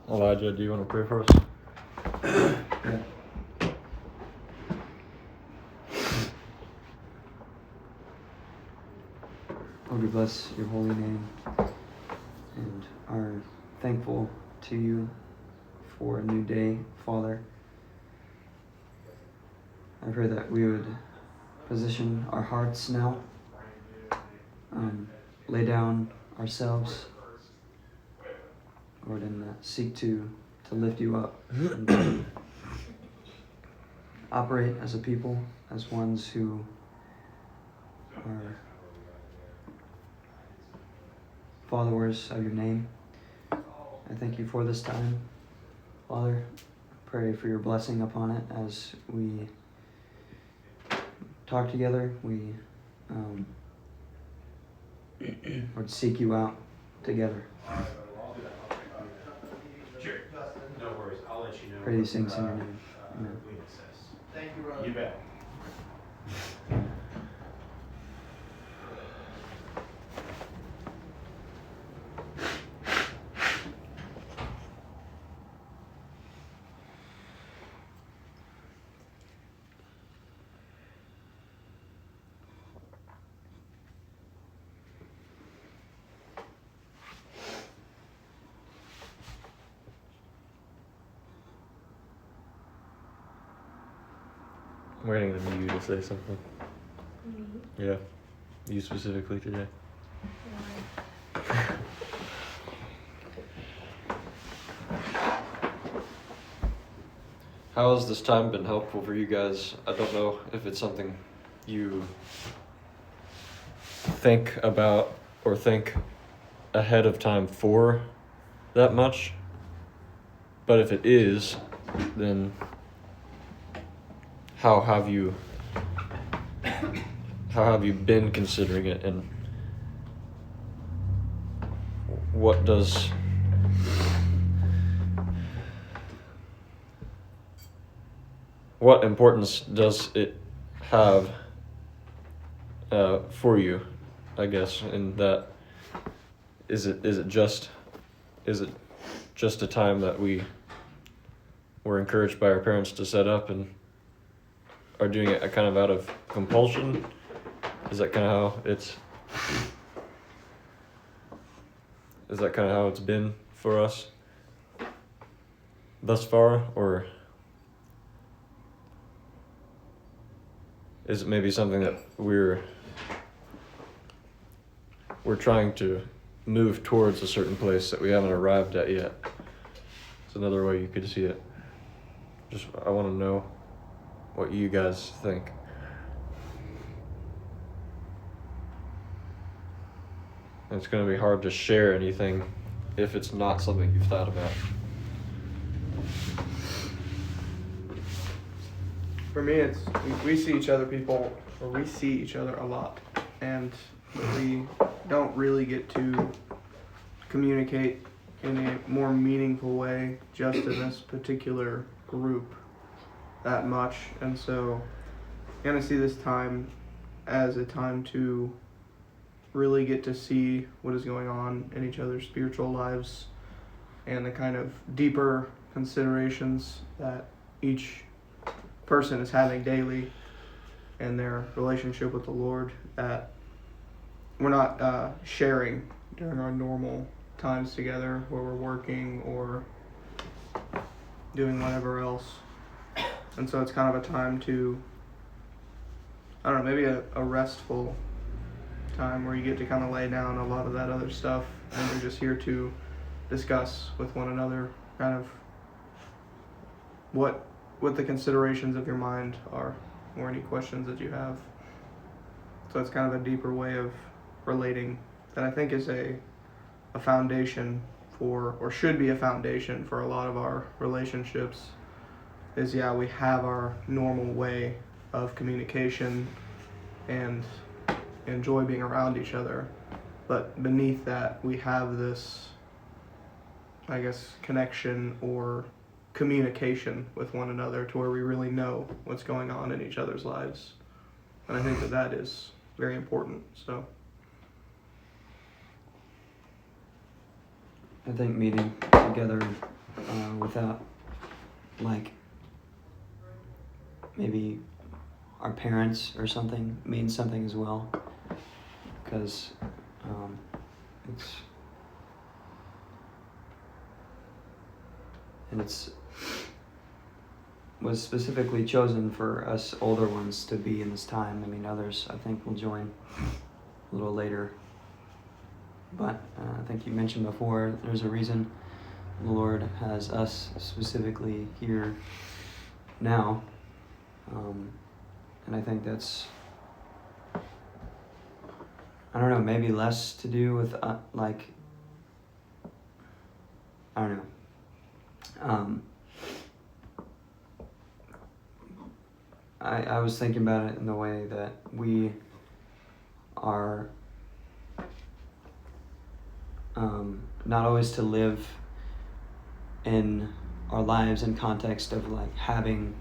Elijah, do you want to pray for us? Yeah. Lord, we bless your holy name and are thankful to you for a new day, Father. I pray that we would position our hearts now, lay down ourselves, Lord, and seek to lift you up and to operate as a people, as ones who are followers of your name. I thank you for this time, Father. I pray for your blessing upon it as we talk together. We Lord, seek you out together. Sure. No worries. I'll let you know. Pray these things in your name. Amen. Thank you, Ron. You bet. I'm waiting on you to say something. Me? Yeah. You specifically today. Why? How has this time been helpful for you guys? I don't know if it's something you think about or think ahead of time for that much. But if it is, then how have you been considering it, and what importance does it have for you, I guess, in that is it just a time that we were encouraged by our parents to set up and are doing it kind of out of compulsion? Is that kind of how it's been for us thus far, or is it maybe something that we're trying to move towards a certain place that we haven't arrived at yet? It's another way you could see it. I want to know what you guys think. And it's going to be hard to share anything if it's not something you've thought about. For me, it's we see each other a lot, and we don't really get to communicate in a more meaningful way just in this particular group that much. And so I'm going to see this time as a time to really get to see what is going on in each other's spiritual lives and the kind of deeper considerations that each person is having daily in their relationship with the Lord that we're not sharing during our normal times together where we're working or doing whatever else. And so it's kind of a time to, I don't know, maybe a restful time where you get to kind of lay down a lot of that other stuff and we're just here to discuss with one another kind of what the considerations of your mind are or any questions that you have. So it's kind of a deeper way of relating that I think is a foundation for, or should be a foundation for a lot of our relationships is, yeah, we have our normal way of communication and enjoy being around each other, but beneath that we have this, I guess, connection or communication with one another to where we really know what's going on in each other's lives. And I think that is very important. So I think meeting together without, like, maybe our parents or something means something as well, because it's was specifically chosen for us older ones to be in this time. I mean, others I think will join a little later, but I think you mentioned before there's a reason the Lord has us specifically here now, and I think that's, I don't know, maybe less to do with like, I don't know. I was thinking about it in the way that we are not always to live in our lives in context of like having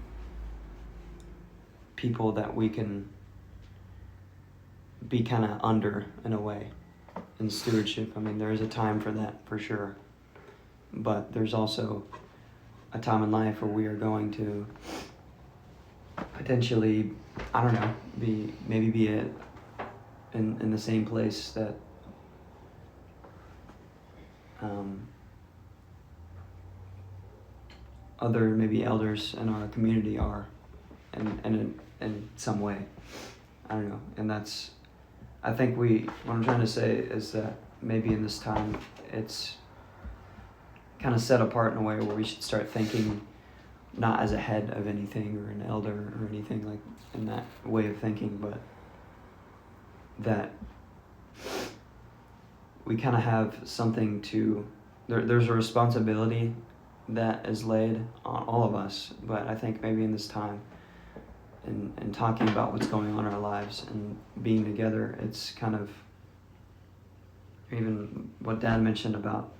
people that we can be kind of under in a way in stewardship. I mean, there is a time for that for sure, but there's also a time in life where we are going to potentially, I don't know, be in the same place that other maybe elders in our community are, and in some way, I don't know. And that's, I think what I'm trying to say is that maybe in this time it's kind of set apart in a way where we should start thinking not as a head of anything or an elder or anything like in that way of thinking, but that we kind of have something to, there's a responsibility that is laid on all of us, but I think maybe in this time and talking about what's going on in our lives and being together, it's kind of even what Dad mentioned about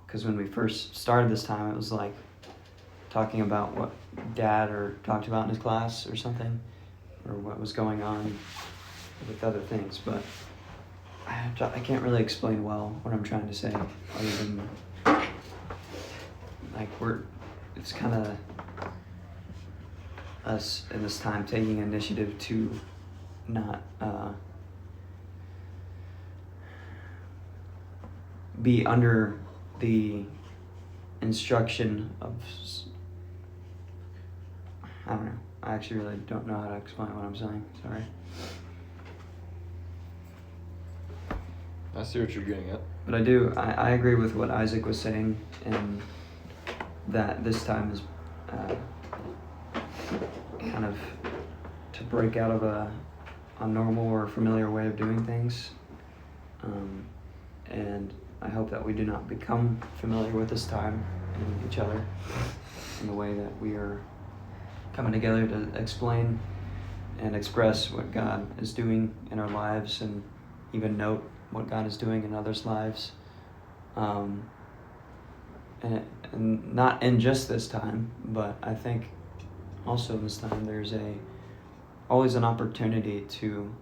because when we first started this time, it was like talking about what Dad or talked about in his class or something, or what was going on with other things. But I can't really explain well what I'm trying to say, other than like it's kind of us in this time taking initiative to not be under the instruction of, I don't know. I actually really don't know how to explain what I'm saying. Sorry. I see what you're getting at. But I agree with what Isaac was saying, and that this time is kind of to break out of a normal or familiar way of doing things. And I hope that we do not become familiar with this time and each other in the way that we are coming together to explain and express what God is doing in our lives, and even note what God is doing in others' lives. And not in just this time, but I think also in this time there's always an opportunity to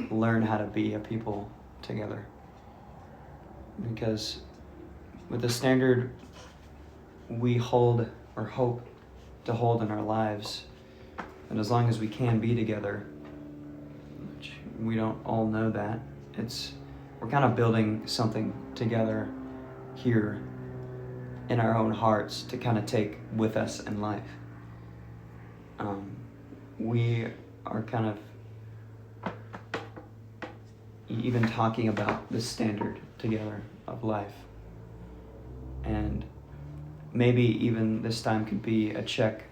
learn how to be a people together. Because with the standard we hold or hope to hold in our lives, and as long as we can be together, which we don't all know that, we're kind of building something together here in our own hearts to kind of take with us in life. We are kind of even talking about the standard together of life, and maybe even this time could be a check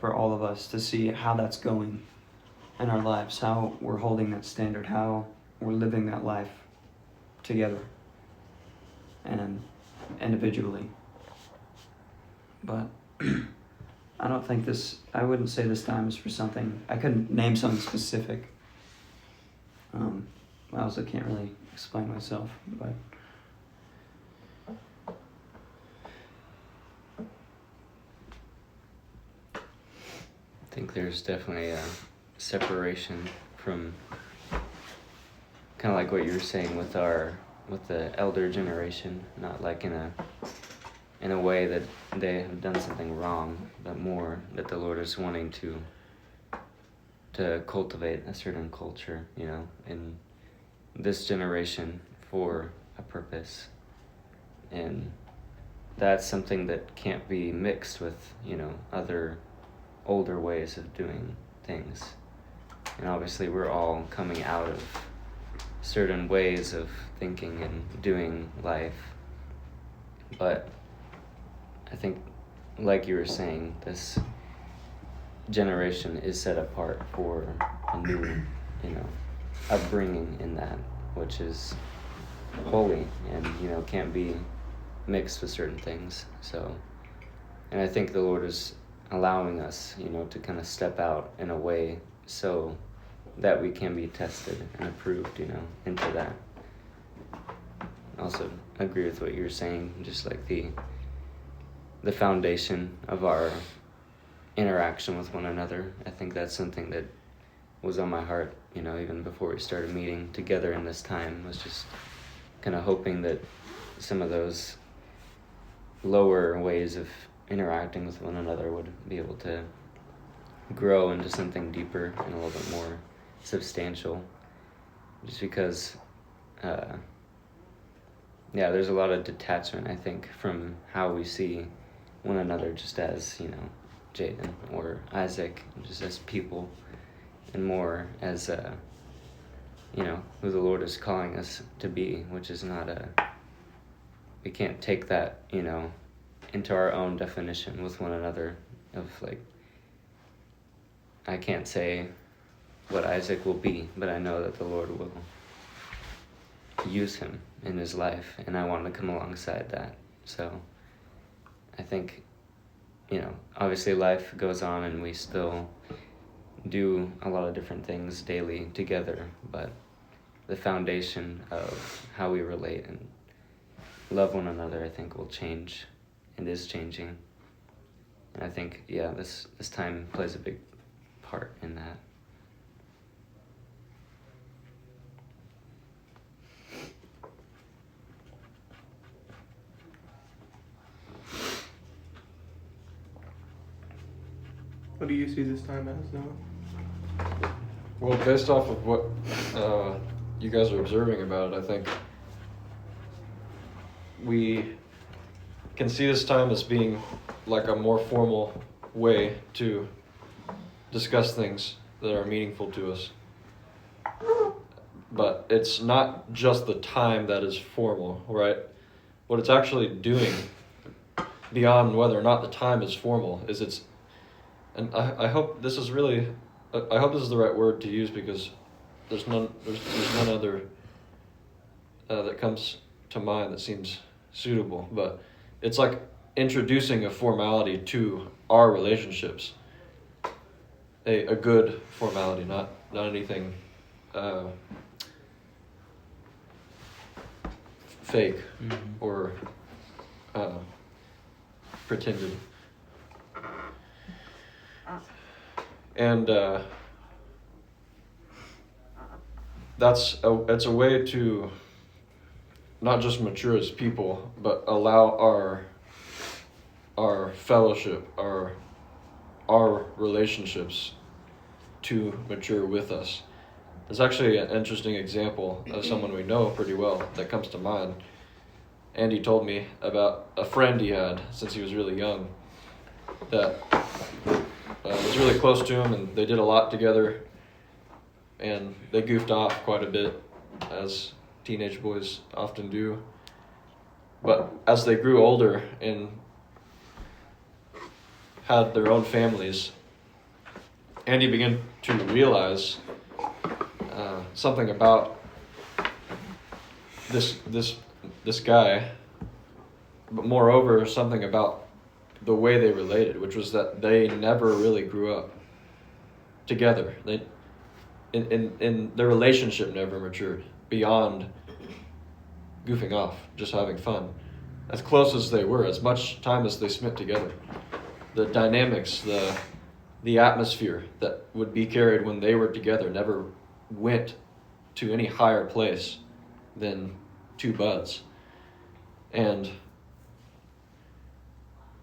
for all of us to see how that's going in our lives, how we're holding that standard, how we're living that life together and individually. But I wouldn't say this time is for something, I couldn't name something specific. I also can't really explain myself, but I think there's definitely a separation from kind of like what you were saying with our with the elder generation, not like in a way that they have done something wrong, but more that the Lord is wanting to cultivate a certain culture, in this generation for a purpose. And that's something that can't be mixed with, other older ways of doing things. And obviously we're all coming out of certain ways of thinking and doing life. But I think, like you were saying, this generation is set apart for a new, upbringing in that, which is holy and, can't be mixed with certain things. So, and I think the Lord is allowing us, to kind of step out in a way so that we can be tested and approved, into that. I also agree with what you were saying, just like the foundation of our interaction with one another. I think that's something that was on my heart, even before we started meeting together in this time, was just kind of hoping that some of those lower ways of interacting with one another would be able to grow into something deeper and a little bit more substantial, just because there's a lot of detachment, I think, from how we see one another just as, Jaden or Isaac, just as people, and more as who the Lord is calling us to be, which is not we can't take that, into our own definition with one another of I can't say what Isaac will be, but I know that the Lord will use him in his life, and I want to come alongside that. So I think, obviously life goes on and we still do a lot of different things daily together, but the foundation of how we relate and love one another, I think, will change and is changing. And I think, this time plays a big part in that. What do you see this time as, Noah? Well, based off of what you guys are observing about it, I think we can see this time as being like a more formal way to discuss things that are meaningful to us. But it's not just the time that is formal, right? What it's actually doing, beyond whether or not the time is formal, is and I hope this is really, I hope this is the right word to use, because there's none other that comes to mind that seems suitable, but it's like introducing a formality to our relationships, a good formality, not anything fake or pretended. And it's a way to not just mature as people, but allow our fellowship, our relationships to mature with us. There's actually an interesting example of someone we know pretty well that comes to mind. Andy told me about a friend he had since he was really young that was really close to him, and they did a lot together, and they goofed off quite a bit, as teenage boys often do. But as they grew older and had their own families, Andy began to realize something about this guy, but moreover something about the way they related, which was that they never really grew up together. They in their relationship never matured beyond goofing off, just having fun. As close as they were, as much time as they spent together, the dynamics, the atmosphere that would be carried when they were together never went to any higher place than two buds. And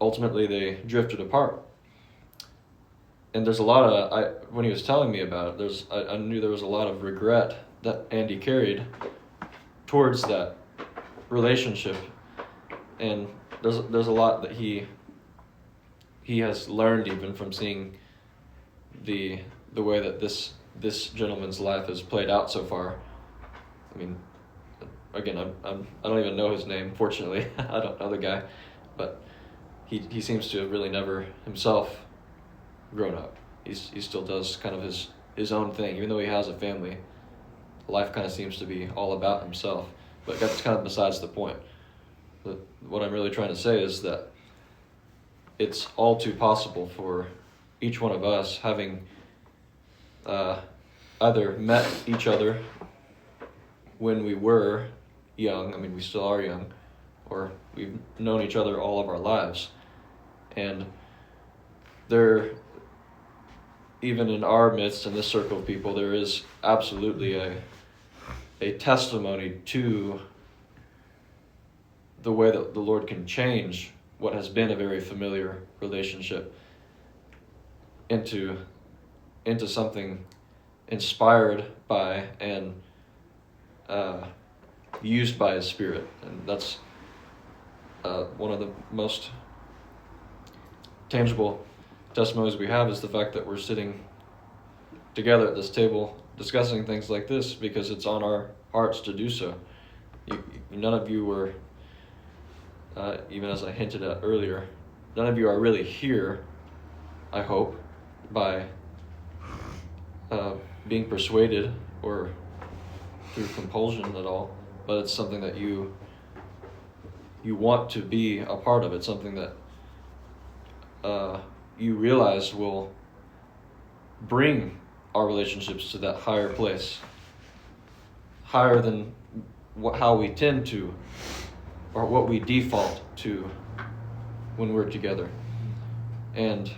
ultimately they drifted apart. And there's a lot of, when he was telling me about it, I knew there was a lot of regret that Andy carried towards that relationship. And there's a lot that he has learned even from seeing the way that this gentleman's life has played out so far. I mean, again, I don't even know his name, fortunately. I don't know the guy, but he seems to have really never himself grown up. He still does kind of his own thing, even though he has a family. Life kind of seems to be all about himself, but that's kind of besides the point. What I'm really trying to say is that it's all too possible for each one of us, having either met each other when we were young, I mean we still are young, or we've known each other all of our lives. And there, even in our midst, in this circle of people, there is absolutely a testimony to the way that the Lord can change what has been a very familiar relationship into something inspired by and used by His Spirit. And that's one of the most tangible testimonies we have, is the fact that we're sitting together at this table discussing things like this because it's on our hearts to do so. None of you were, even as I hinted at earlier, none of you are really here, I hope, by being persuaded or through compulsion at all, but it's something that you want to be a part of. It's something that you realize will bring our relationships to that higher place, higher than how we tend to, or what we default to when we're together. And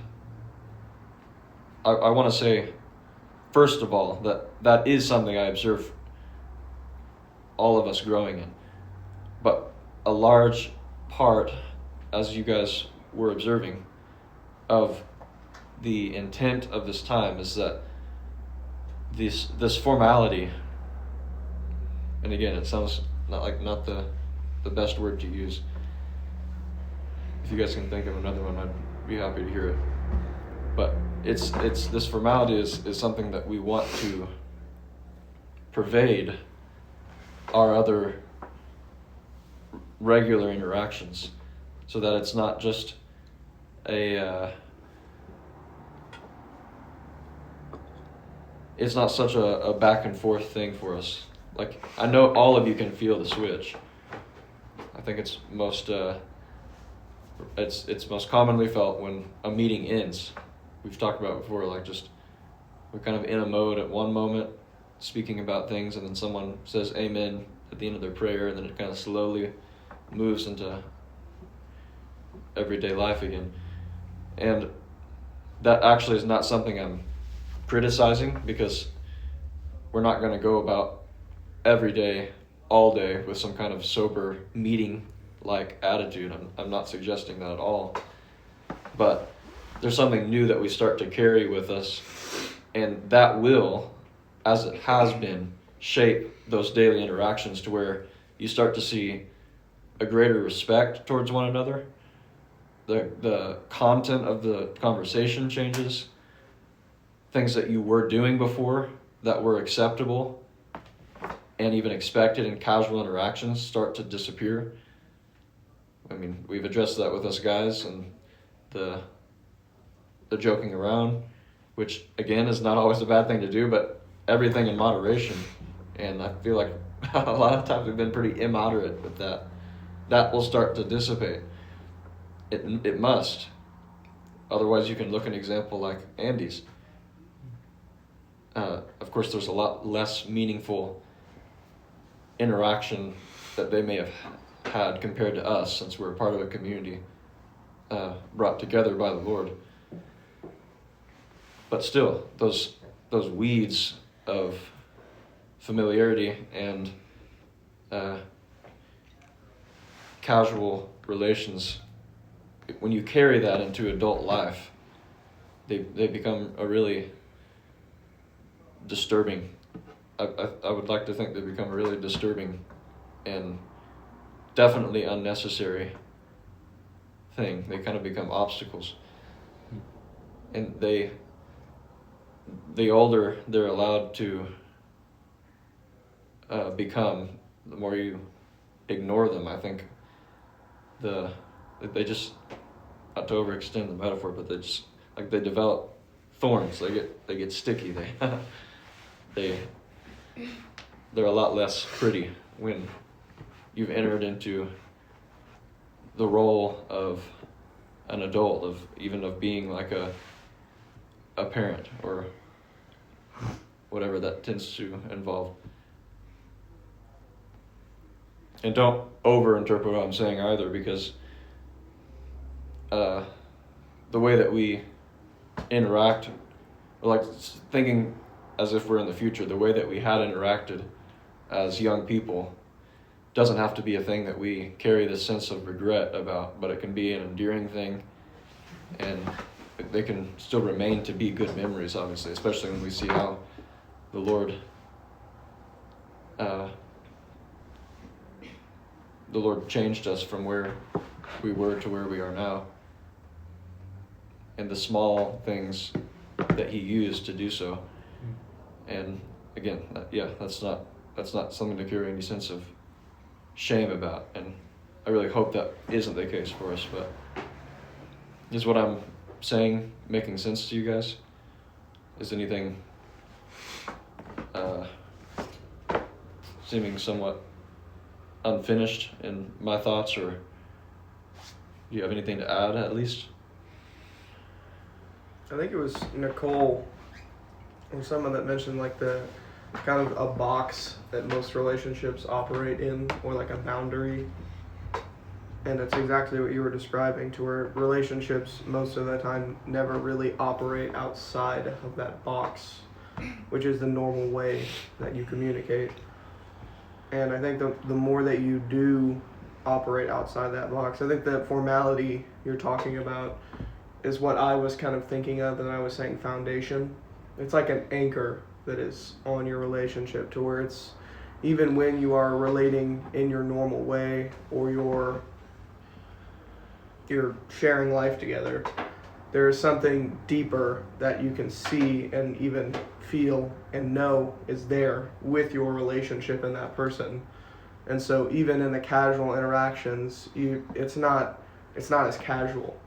I want to say, first of all, that is something I observe all of us growing in. But a large part, as you guys were observing, of the intent of this time is that this formality, and again, it sounds not the best word to use. If you guys can think of another one, I'd be happy to hear it. But it's this formality is something that we want to pervade our other regular interactions, so that it's not just it's not such a back and forth thing for us. Like, I know all of you can feel the switch. I think it's most commonly felt when a meeting ends. We've talked about before, like, just we're kind of in a mode at one moment, speaking about things, and then someone says amen at the end of their prayer, and then it kind of slowly moves into everyday life again. And that actually is not something I'm criticizing, because we're not going to go about every day, all day, with some kind of sober meeting-like attitude. I'm not suggesting that at all. But there's something new that we start to carry with us, and that will, as it has been, shape those daily interactions to where you start to see a greater respect towards one another. The content of the conversation changes. Things that you were doing before that were acceptable and even expected in casual interactions start to disappear. I mean, we've addressed that with us guys, and the joking around, which again is not always a bad thing to do, but everything in moderation. And I feel like a lot of times we've been pretty immoderate with that. That will start to dissipate. It must. Otherwise you can look at an example like Andy's. Of course, there's a lot less meaningful interaction that they may have had compared to us, since we're a part of a community brought together by the Lord. But still, those weeds of familiarity and casual relations, when you carry that into adult life, they become a really disturbing. I would like to think they become a really disturbing and definitely unnecessary thing. They kind of become obstacles. And the older they're allowed to become, the more you ignore them. I think they just, not to overextend the metaphor, but they develop thorns. They get sticky. They're a lot less pretty when you've entered into the role of an adult, of being like a parent or whatever that tends to involve. And don't overinterpret what I'm saying either, because the way that we interact, like thinking as if we're in the future, the way that we had interacted as young people doesn't have to be a thing that we carry this sense of regret about, but it can be an endearing thing, and they can still remain to be good memories, obviously, especially when we see how the Lord changed us from where we were to where we are now, and the small things that He used to do so. And again, that's not something to carry any sense of shame about, and I really hope that isn't the case for us. But is what I'm saying making sense to you guys? Is anything seeming somewhat unfinished in my thoughts, or do you have anything to add at least? I think it was Nicole or someone that mentioned like the kind of a box that most relationships operate in, or like a boundary. And it's exactly what you were describing, to where relationships most of the time never really operate outside of that box, which is the normal way that you communicate. And I think the more that you do operate outside that box, I think that formality you're talking about is what I was kind of thinking of, and I was saying foundation. It's like an anchor that is on your relationship, to where it's, even when you are relating in your normal way, or you're sharing life together, there is something deeper that you can see and even feel and know is there with your relationship and that person. And so even in the casual interactions, it's not as casual.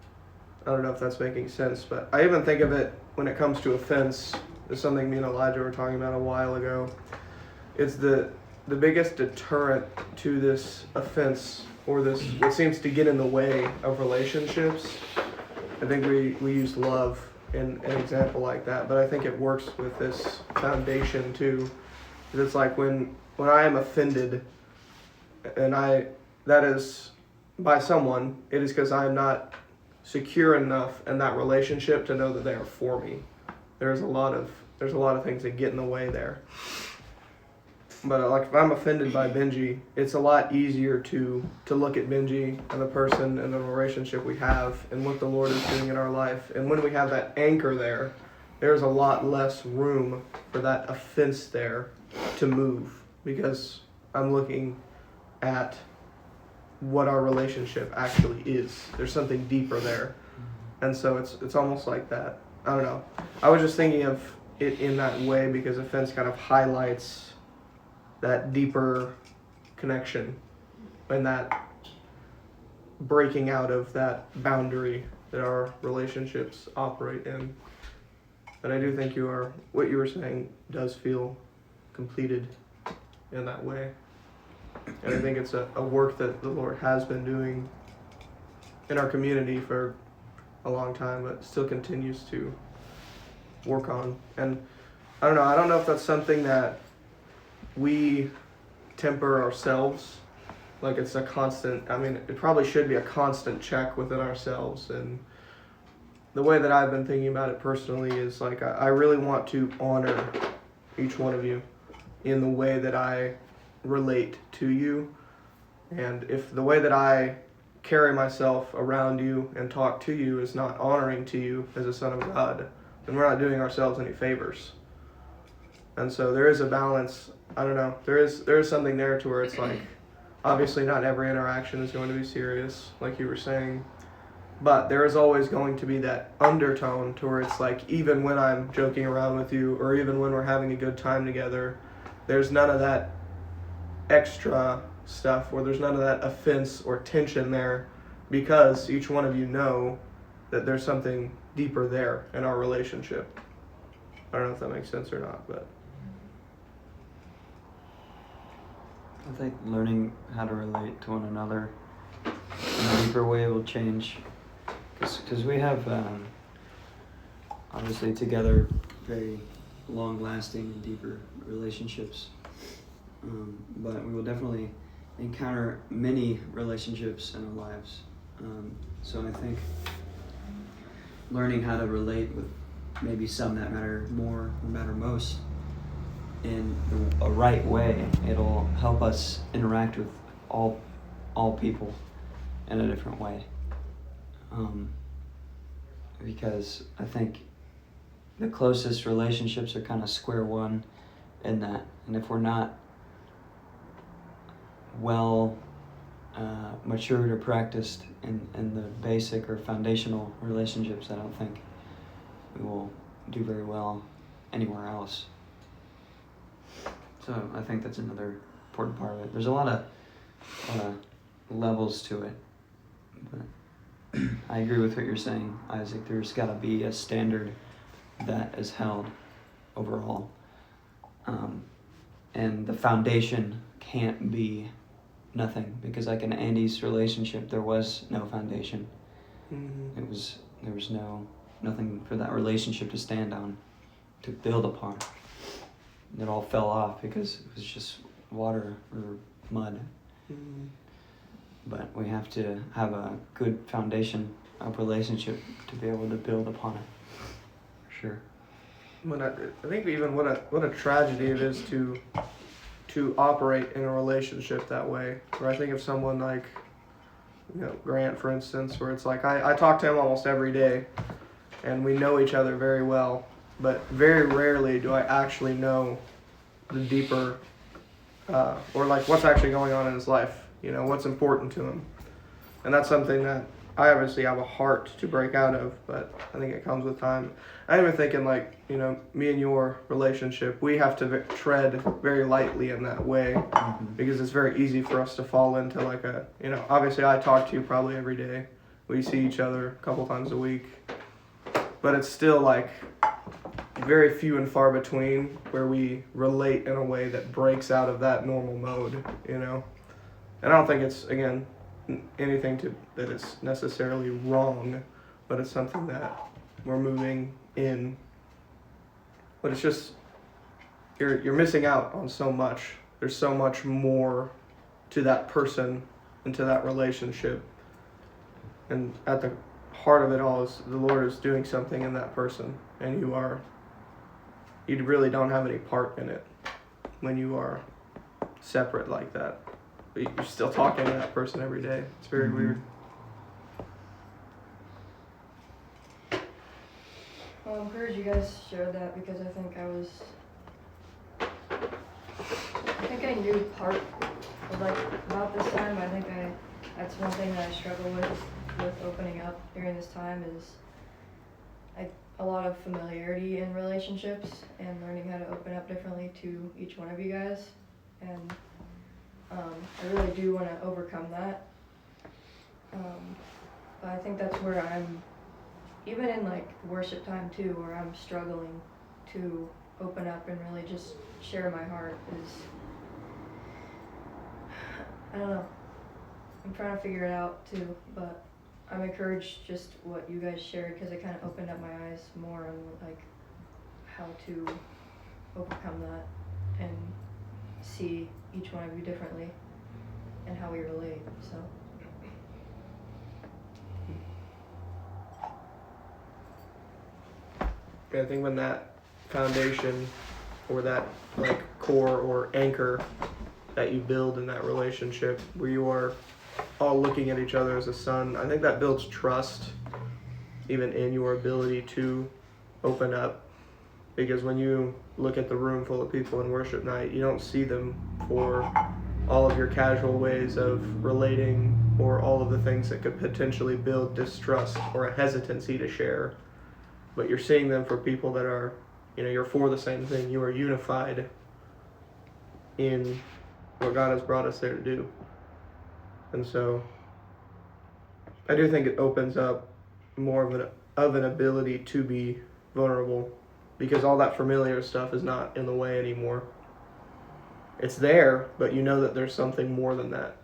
I don't know if that's making sense, but I even think of it when it comes to offense. There's something me and Elijah were talking about a while ago. It's the biggest deterrent to this offense, or this what seems to get in the way of relationships. I think we use love in an example like that, but I think it works with this foundation too. It's like when I am offended, and that is by someone, it is because I am not secure enough in that relationship to know that they are for me. There's a lot of things that get in the way there. But like if I'm offended by Benji, it's a lot easier to look at Benji and the person and the relationship we have and what the Lord is doing in our life. And when we have that anchor there, there's a lot less room for that offense there to move, because I'm looking at what our relationship actually is. There's something deeper there. And so it's almost like that. I don't know. I was just thinking of it in that way because offense kind of highlights that deeper connection and that breaking out of that boundary that our relationships operate in. But I do think what you were saying does feel completed in that way. And I think it's a work that the Lord has been doing in our community for a long time, but still continues to work on. And I don't know if that's something that we temper ourselves, like it's a constant, it probably should be a constant check within ourselves. And the way that I've been thinking about it personally is like I really want to honor each one of you in the way that I relate to you, And if the way that I carry myself around you and talk to you is not honoring to you as a son of God, then we're not doing ourselves any favors. And so there is a balance. I don't know. There is something there to where it's like, obviously not every interaction is going to be serious, like you were saying. But there is always going to be that undertone to where it's like, even when I'm joking around with you, or even when we're having a good time together, there's none of that extra stuff, or there's none of that offense or tension there, because each one of you know that there's something deeper there in our relationship. I don't know if that makes sense or not, but I think learning how to relate to one another in a deeper way will change. Because we have, obviously, together, very long-lasting and deeper relationships. But we will definitely encounter many relationships in our lives. So I think learning how to relate with maybe some that matter more or matter most in a right way, it'll help us interact with all people in a different way. Because I think the closest relationships are kind of square one in that, and if we're not well matured or practiced in the basic or foundational relationships, I don't think we will do very well anywhere else. So I think that's another important part of it. There's a lot of levels to it, but I agree with what you're saying, Isaac. There's got to be a standard that is held overall. And the foundation can't be nothing, because like in Andy's relationship, there was no foundation. mm-hmm. There was nothing for that relationship to stand on, to build upon. It all fell off because it was just water or mud. Mm-hmm. But we have to have a good foundation of relationship to be able to build upon it. For sure. I think even what a tragedy it is to operate in a relationship that way. Where I think of someone like, Grant, for instance, where it's like I talk to him almost every day, and we know each other very well, but very rarely do I actually know the deeper, or like what's actually going on in his life. What's important to him, and that's something that I obviously have a heart to break out of, but I think it comes with time. I'm even thinking like, me and your relationship, we have to tread very lightly in that way, because it's very easy for us to fall into like obviously I talk to you probably every day. We see each other a couple times a week, but it's still like very few and far between where we relate in a way that breaks out of that normal mode, And I don't think it's, again, anything that is necessarily wrong, but it's something that we're moving in. But it's just, you're missing out on so much. There's so much more to that person and to that relationship. And at the heart of it all is the Lord is doing something in that person, and you really don't have any part in it when you are separate like that. But you're still talking to that person every day. It's very weird. Well, I'm encouraged you guys shared that, because I think I knew part of about this time. I think that's one thing that I struggle with opening up during this time is a lot of familiarity in relationships and learning how to open up differently to each one of you guys. And I really do want to overcome that. But I think that's where I'm, even in worship time too, where I'm struggling to open up and really just share my heart is, I don't know. I'm trying to figure it out too, but I'm encouraged just what you guys shared, because it kind of opened up my eyes more on how to overcome that and see each one of you differently and how we relate. So I think when that foundation or that core or anchor that you build in that relationship where you are all looking at each other as a son. I think that builds trust even in your ability to open up, because when you look at the room full of people in worship night, you don't see them for all of your casual ways of relating or all of the things that could potentially build distrust or a hesitancy to share, but you're seeing them for people that are, you're for the same thing. You are unified in what God has brought us there to do. And so I do think it opens up more of an ability to be vulnerable, because all that familiar stuff is not in the way anymore. It's there, but you know that there's something more than that.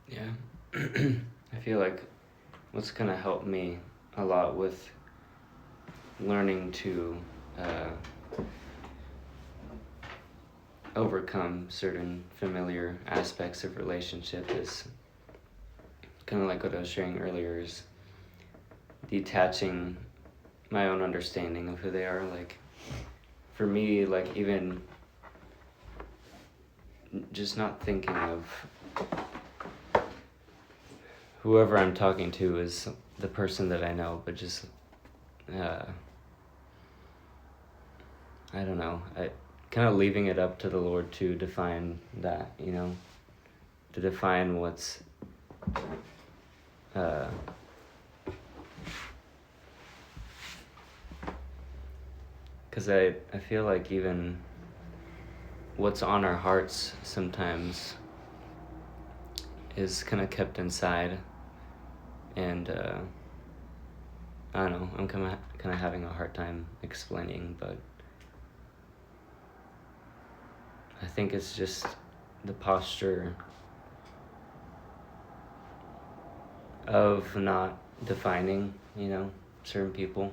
Yeah. I feel like what's going to help me a lot with learning to overcome certain familiar aspects of relationship is kind of like what I was sharing earlier, is detaching my own understanding of who they are. Like, for me, like, even just not thinking of whoever I'm talking to is the person that I know, but just, I don't know, kind of leaving it up to the Lord to define that, to define what's, because I feel like even what's on our hearts sometimes is kind of kept inside, and I don't know, I'm kind of having a hard time explaining, but I think it's just the posture of not defining, certain people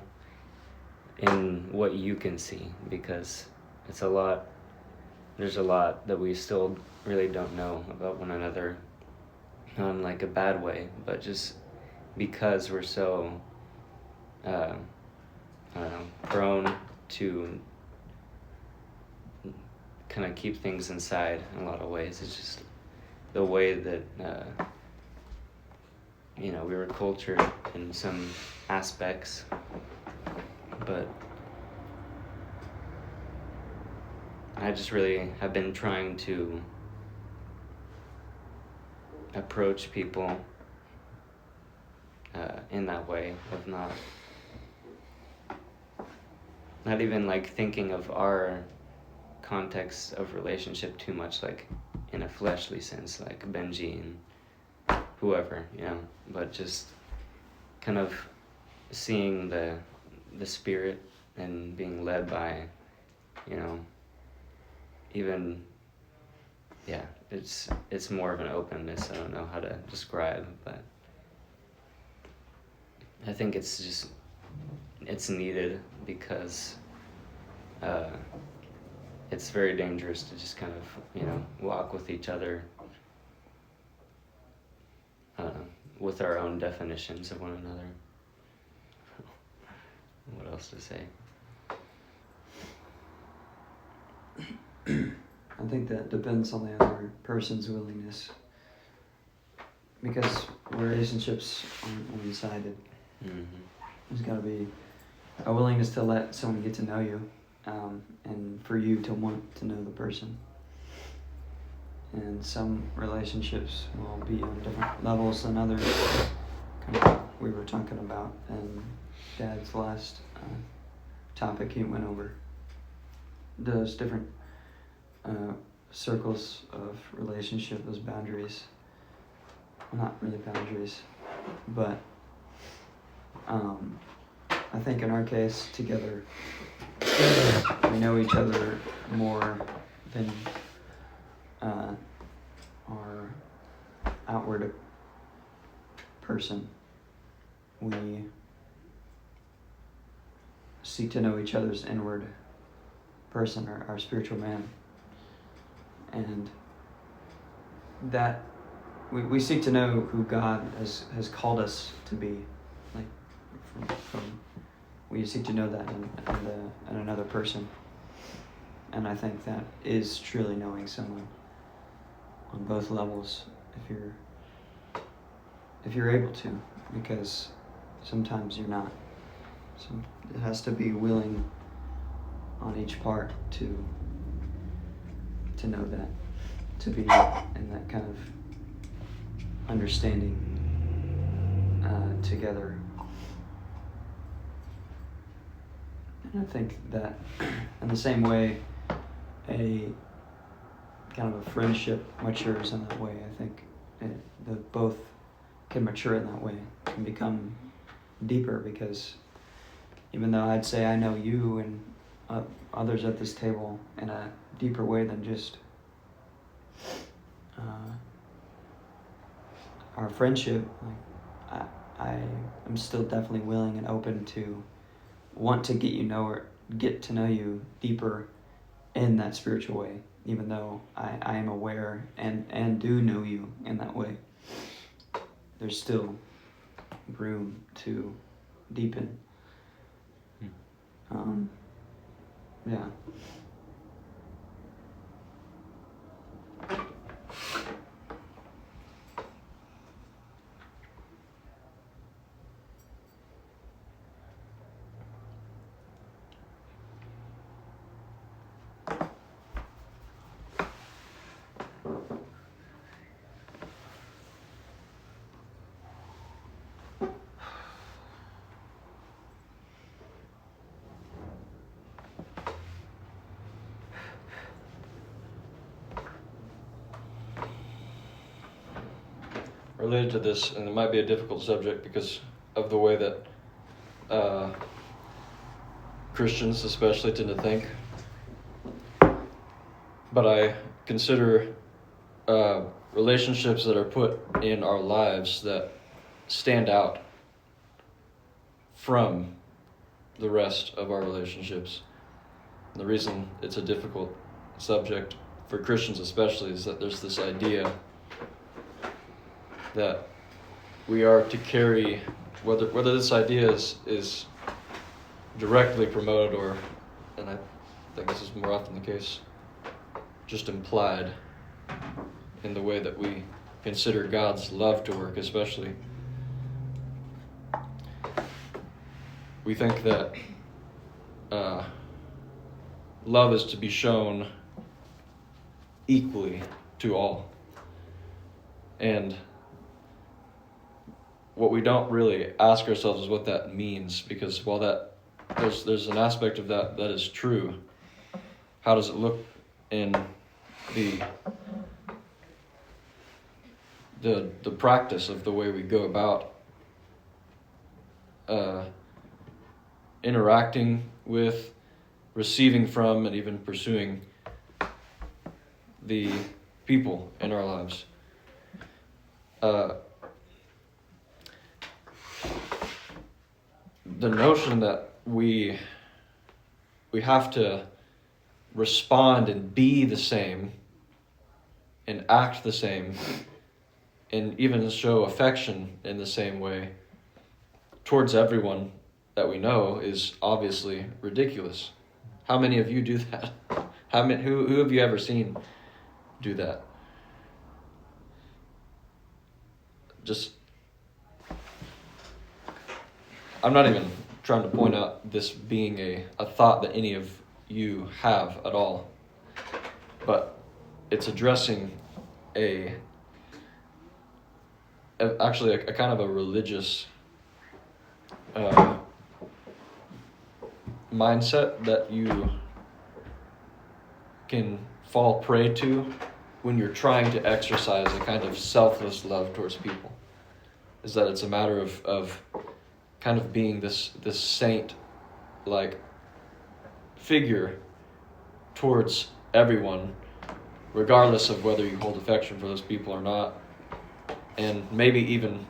in what you can see, because there's a lot that we still really don't know about one another, not in like a bad way, but just because we're so, I don't know, prone to kind of keep things inside in a lot of ways. It's just the way that, we were cultured in some aspects, but I just really have been trying to approach people in that way of not even like thinking of our context of relationship too much like in a fleshly sense, like Benji and whoever, but just kind of seeing the spirit and being led by, even, yeah, it's more of an openness. I don't know how to describe, but I think it's needed, because it's very dangerous to just kind of, walk with each other with our own definitions of one another. else to say. I think that depends on the other person's willingness, because relationships aren't one-sided. Mm-hmm. There's got to be a willingness to let someone get to know you, and for you to want to know the person. And some relationships will be on different levels than others, kind of what we were talking about in Dad's last topic he went over. Those different circles of relationship, those boundaries. Well, not really boundaries, but I think in our case, together, we know each other more than our outward person. We seek to know each other's inward person, our spiritual man. And that we seek to know who God has called us to be. Like we seek to know that in another person. And I think that is truly knowing someone on both levels, if you're able to, because sometimes you're not. So it has to be willing on each part to know that, to be in that kind of understanding together. And I think that in the same way a kind of a friendship matures in that way, I think that both can mature in that way, can become deeper, because even though I'd say I know you and others at this table in a deeper way than just our friendship, like I am still definitely willing and open to want to get to know you deeper in that spiritual way, even though I am aware and do know you in that way. There's still room to deepen. Yeah. Related to this, and it might be a difficult subject because of the way that Christians especially tend to think, but I consider relationships that are put in our lives that stand out from the rest of our relationships. And the reason it's a difficult subject for Christians especially is that there's this idea that we are to carry, whether this idea is directly promoted or, and I think this is more often the case, just implied in the way that we consider God's love to work, especially. We think that love is to be shown equally to all. And what we don't really ask ourselves is what that means, because while that there's an aspect of that is true, how does it look in the practice of the way we go about interacting with, receiving from, and even pursuing the people in our lives. The notion that we have to respond and be the same and act the same and even show affection in the same way towards everyone that we know is obviously ridiculous. How many of you do that? Who have you ever seen do that? Just, I'm not even trying to point out this being a thought that any of you have at all, but it's addressing actually a kind of a religious mindset that you can fall prey to when you're trying to exercise a kind of selfless love towards people. Is that it's a matter of kind of being this saint-like figure towards everyone, regardless of whether you hold affection for those people or not, and maybe even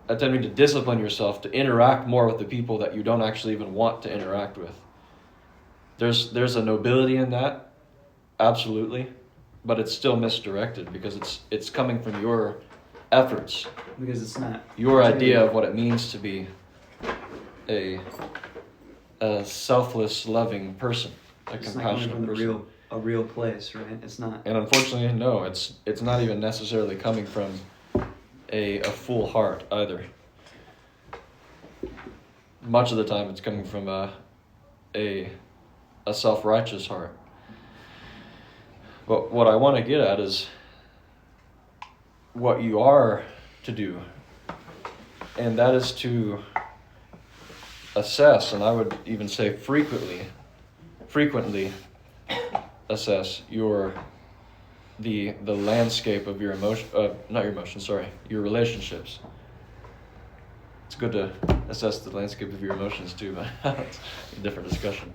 attempting to discipline yourself to interact more with the people that you don't actually even want to interact with. There's a nobility in that, absolutely, but it's still misdirected because it's coming from your efforts, Because it's not your idea of what it means to be a selfless, loving person, a it's not coming compassionate from person. a real place, right? It's not. And unfortunately, no, it's not even necessarily coming from a full heart either. Much of the time, it's coming from a self-righteous heart. But what I want to get at is what you are to do, and that is to assess, and I would even say frequently assess your the landscape of your your relationships. It's good to assess the landscape of your emotions too, but that's a different discussion.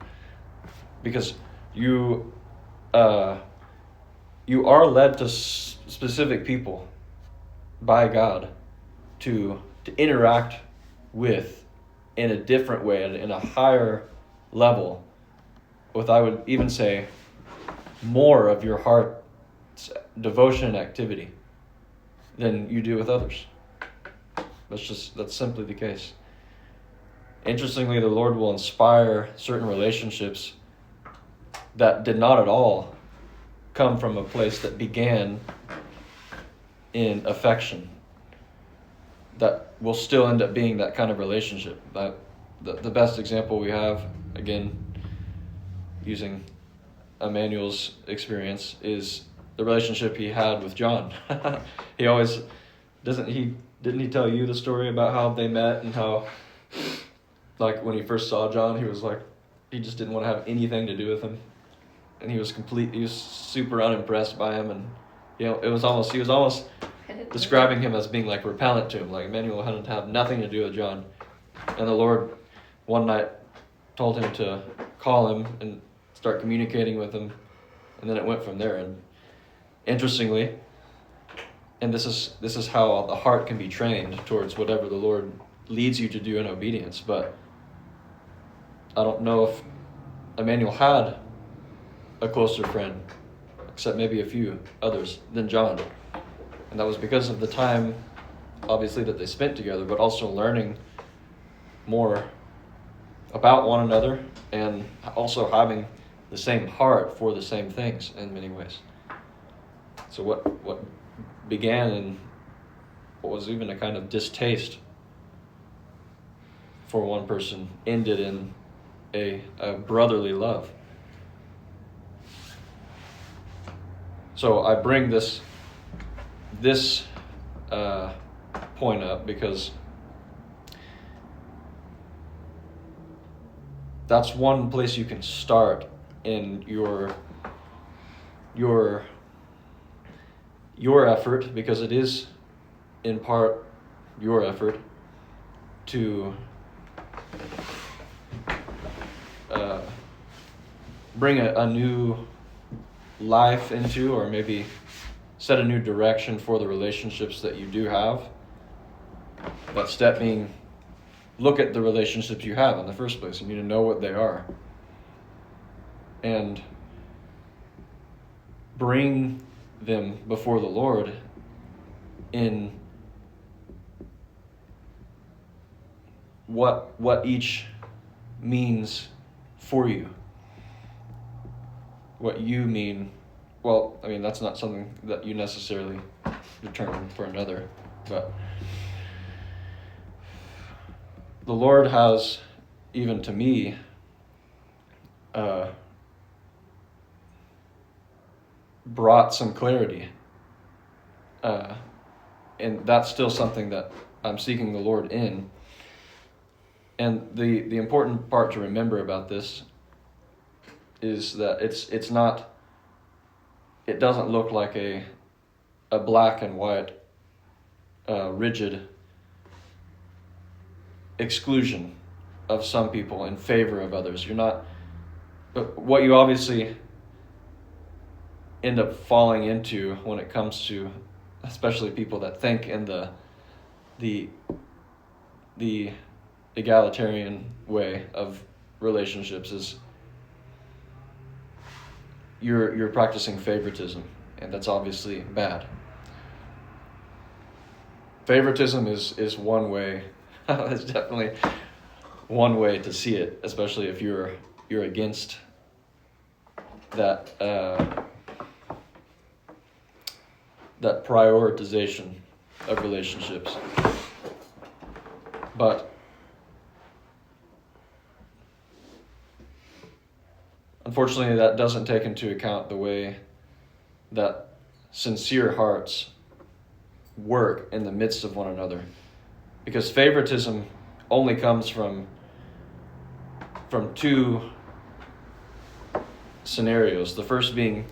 Because you are led to specific people by God to interact with in a different way, in a higher level, with, I would even say, more of your heart's devotion and activity than you do with others. That's simply the case. Interestingly, the Lord will inspire certain relationships that did not at all come from a place that began in affection, that will still end up being that kind of relationship. That the best example we have, again, using Emmanuel's experience, is the relationship he had with John. He always didn't he tell you the story about how they met and how, like, when he first saw John, he was like, he just didn't want to have anything to do with him, and he was super unimpressed by him, and he was almost describing him as being like repellent to him, like Emmanuel had to have nothing to do with John. And the Lord one night told him to call him and start communicating with him, and then it went from there. And interestingly, and this is how the heart can be trained towards whatever the Lord leads you to do in obedience, but I don't know if Emmanuel had a closer friend, except maybe a few others, than John. And that was because of the time, obviously, that they spent together, but also learning more about one another and also having the same heart for the same things in many ways. So what began in what was even a kind of distaste for one person ended in a brotherly love. So I bring this point up because that's one place you can start in your effort, because it is in part your effort to bring a new life into, or maybe set a new direction for the relationships that you do have. That step being, look at the relationships you have in the first place. You need to know what they are. And bring them before the Lord in what each means for you. What you mean, well, I mean, that's not something that you necessarily determine for another, but the Lord has, even to me, brought some clarity. And that's still something that I'm seeking the Lord in. And the important part to remember about this is that it's not, it doesn't look like a black and white, rigid exclusion of some people in favor of others. You're not, but what you obviously end up falling into when it comes to, especially people that think in the egalitarian way of relationships, is you're practicing favoritism, and that's obviously bad. Favoritism is one way. It's definitely one way to see it, especially if you're against that that prioritization of relationships. But unfortunately, that doesn't take into account the way that sincere hearts work in the midst of one another. Because favoritism only comes from two scenarios. The first being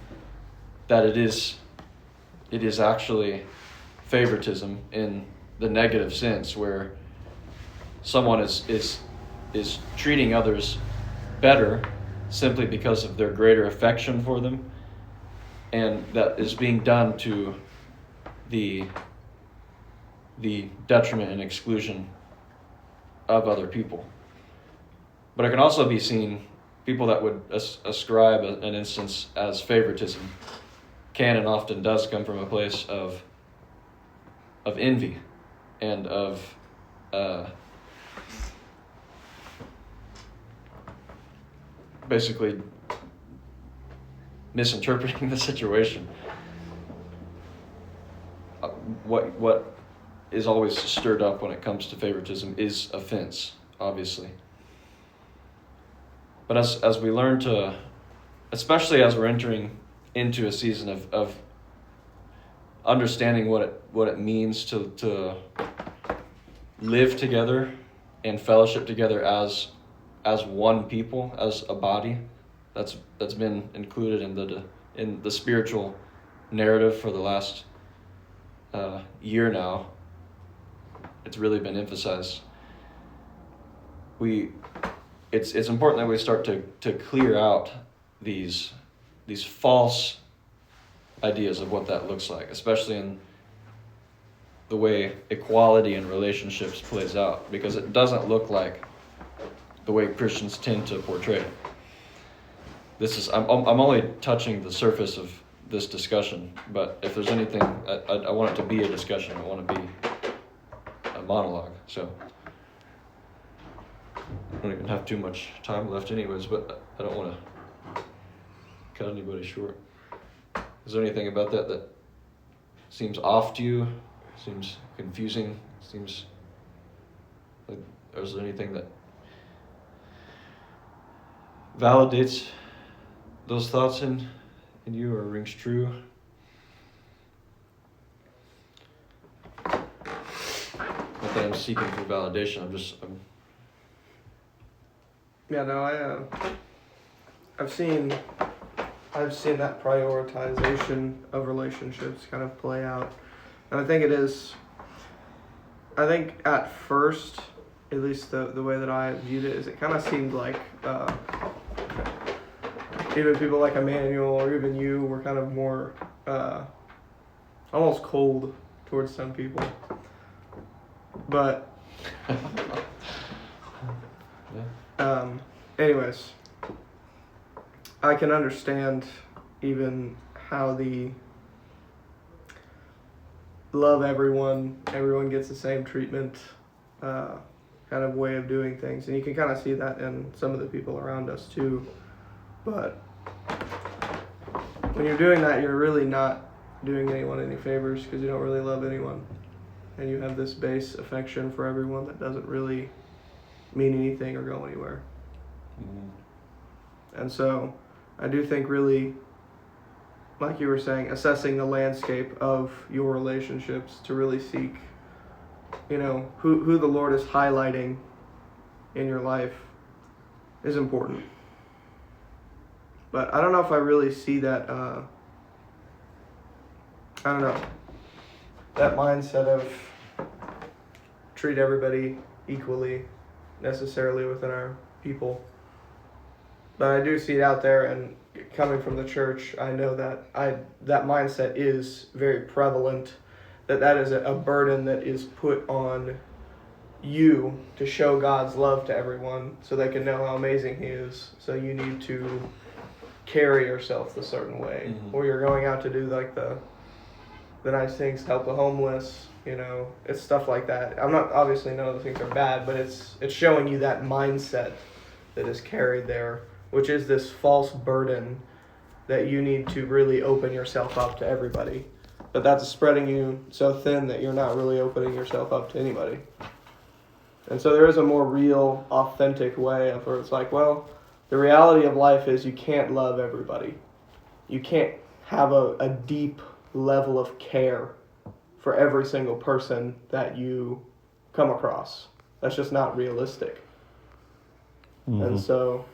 that it is actually favoritism in the negative sense, where someone is treating others better simply because of their greater affection for them, and that is being done to the detriment and exclusion of other people. But it can also be seen, people that would ascribe an instance as favoritism can and often does come from a place of envy and of basically misinterpreting the situation. What is always stirred up when it comes to favoritism is offense, obviously. But as we learn to, especially as we're entering into a season of understanding what it means to live together and fellowship together as one people, as a body, that's been included in the spiritual narrative for the last year now. It's really been emphasized. It's important that we start to clear out these false ideas of what that looks like, especially in the way equality in relationships plays out, because it doesn't look like the way Christians tend to portray it. I'm only touching the surface of this discussion, but if there's anything, I want it to be a discussion. I want to be a monologue. So I don't even have too much time left anyways, but I don't want to cut anybody short. Is there anything about that seems off to you? Seems confusing? Seems like, or is there anything that validates those thoughts in you or rings true? Not that I'm seeking for validation. I'm Yeah, no, I've seen that prioritization of relationships kind of play out, and I think at first, at least the way that I viewed it, is it kind of seemed like even people like Emmanuel or even you were kind of more almost cold towards some people, but anyways, I can understand even how the love everyone gets the same treatment kind of way of doing things. And you can kind of see that in some of the people around us too. But when you're doing that, you're really not doing anyone any favors because you don't really love anyone. And you have this base affection for everyone that doesn't really mean anything or go anywhere. And so I do think really, like you were saying, assessing the landscape of your relationships to really seek, who the Lord is highlighting in your life is important. But I don't know if I really see that, that mindset of treat everybody equally necessarily within our people. But I do see it out there, and coming from the church, I know that that mindset is very prevalent, that is a burden that is put on you to show God's love to everyone so they can know how amazing He is. So you need to carry yourself a certain way, or you're going out to do like the nice things, help the homeless, it's stuff like that. I'm not, obviously none of the things are bad, but it's showing you that mindset that is carried there, which is this false burden that you need to really open yourself up to everybody. But that's spreading you so thin that you're not really opening yourself up to anybody. And so there is a more real, authentic way of where it's like, well, the reality of life is you can't love everybody. You can't have a deep level of care for every single person that you come across. That's just not realistic. And so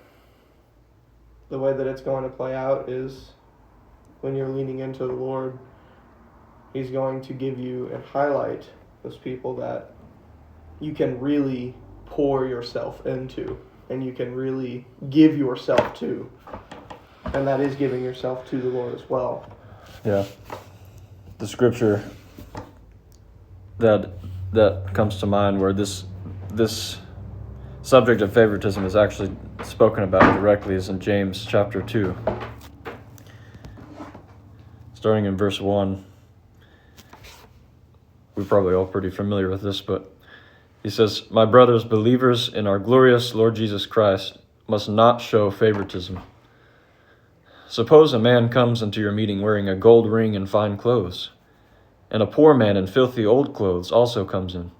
the way that it's going to play out is when you're leaning into the Lord, He's going to give you and highlight those people that you can really pour yourself into and you can really give yourself to. And that is giving yourself to the Lord as well. Yeah. The scripture that comes to mind where this subject of favoritism is actually spoken about directly is in James chapter 2. Starting in verse 1. We're probably all pretty familiar with this, but he says, "My brothers, believers in our glorious Lord Jesus Christ, must not show favoritism. Suppose a man comes into your meeting wearing a gold ring and fine clothes, and a poor man in filthy old clothes also comes in.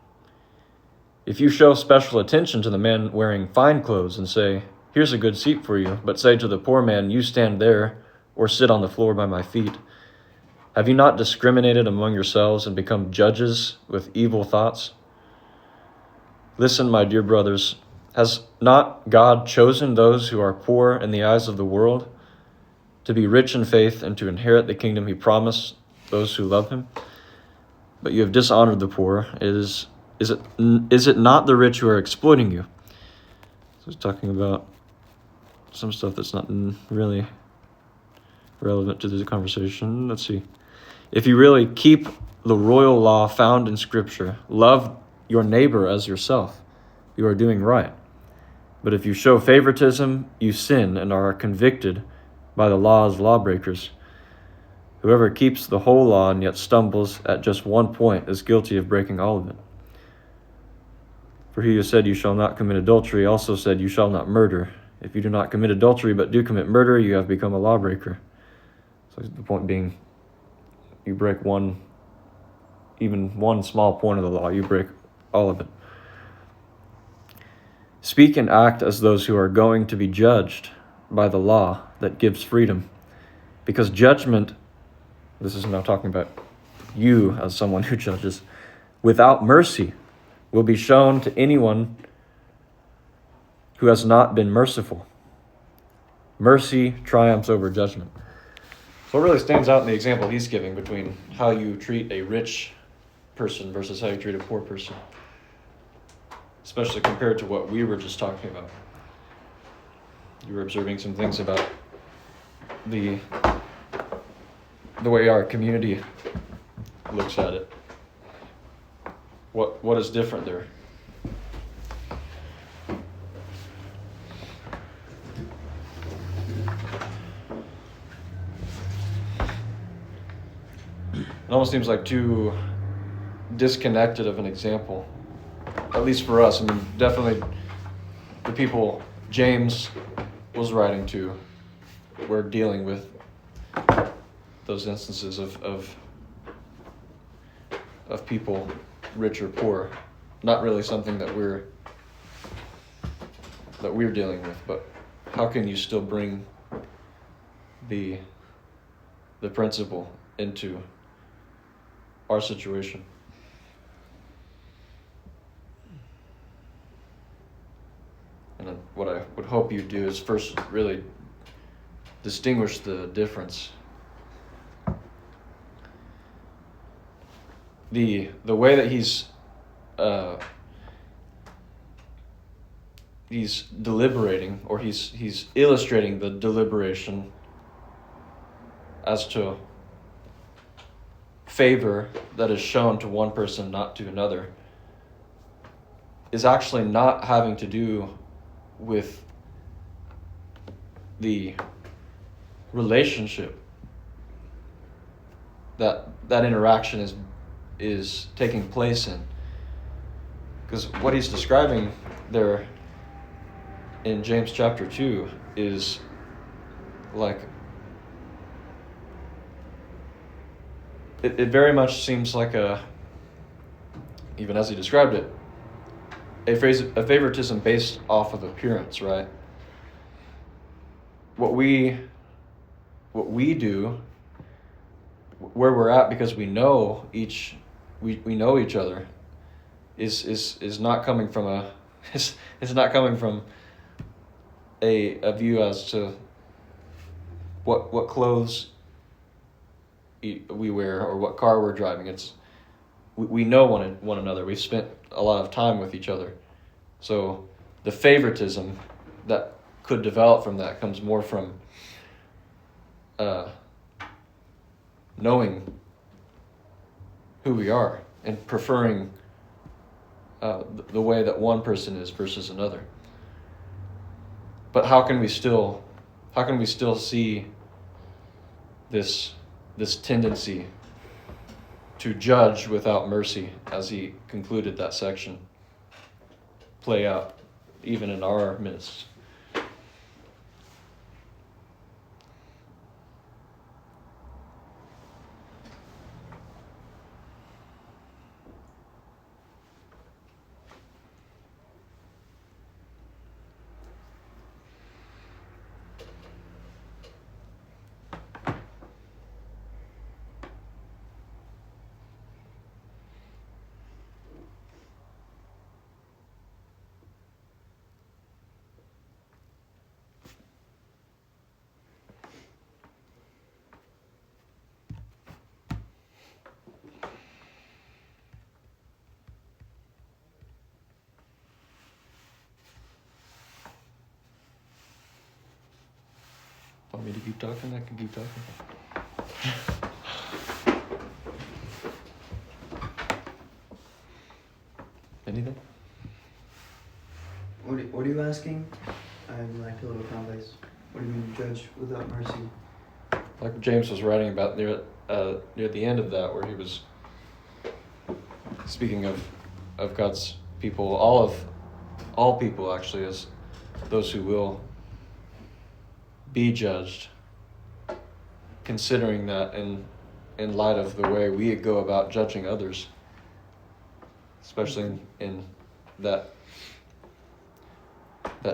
If you show special attention to the man wearing fine clothes and say, 'Here's a good seat for you,' but say to the poor man, 'You stand there, or sit on the floor by my feet,' have you not discriminated among yourselves and become judges with evil thoughts? Listen, my dear brothers, has not God chosen those who are poor in the eyes of the world to be rich in faith and to inherit the kingdom He promised those who love Him? But you have dishonored the poor. Is it not the rich who are exploiting you?" So he's talking about some stuff that's not really relevant to the conversation. Let's see. "If you really keep the royal law found in Scripture, love your neighbor as yourself, you are doing right. But if you show favoritism, you sin and are convicted by the law as lawbreakers. Whoever keeps the whole law and yet stumbles at just one point is guilty of breaking all of it. For he who said, 'You shall not commit adultery,' also said, 'You shall not murder.' If you do not commit adultery but do commit murder, you have become a lawbreaker." So the point being, you break even one small point of the law, you break all of it. "Speak and act as those who are going to be judged by the law that gives freedom, because judgment," this is now talking about you as someone who judges, "without mercy will be shown to anyone who has not been merciful. Mercy triumphs over judgment." So it really stands out in the example he's giving between how you treat a rich person versus how you treat a poor person, especially compared to what we were just talking about. You were observing some things about the way our community looks at it. What is different there? It almost seems like too disconnected of an example at least for us, I mean, definitely the people James was writing to were dealing with those instances of people, rich or poor. Not really something that we're dealing with, but how can you still bring the principle into our situation? And then what I would hope you do is first really distinguish the difference. The way that he's deliberating, or he's illustrating the deliberation as to favor that is shown to one person, not to another, is actually not having to do with the relationship that interaction is taking place in. Because what he's describing there in James chapter 2 is like, it very much seems like even as he described it, a favoritism based off of appearance, right? What we do, where we're at because we know each other, is not coming from is not coming from a view as to what clothes we wear or what car we're driving. It's we know one another. We've spent a lot of time with each other. So the favoritism that could develop from that comes more from knowing who we are and preferring the way that one person is versus another. But how can we still see this tendency to judge without mercy, as he concluded that section, play out even in our midst? Want me to keep talking? I can keep talking. Anything? What are you asking? I'm like a little complex. What do you mean judge without mercy? Like James was writing about near the end of that, where he was speaking of God's people, all people actually, as those who will be judged, considering that in light of the way we go about judging others, especially in that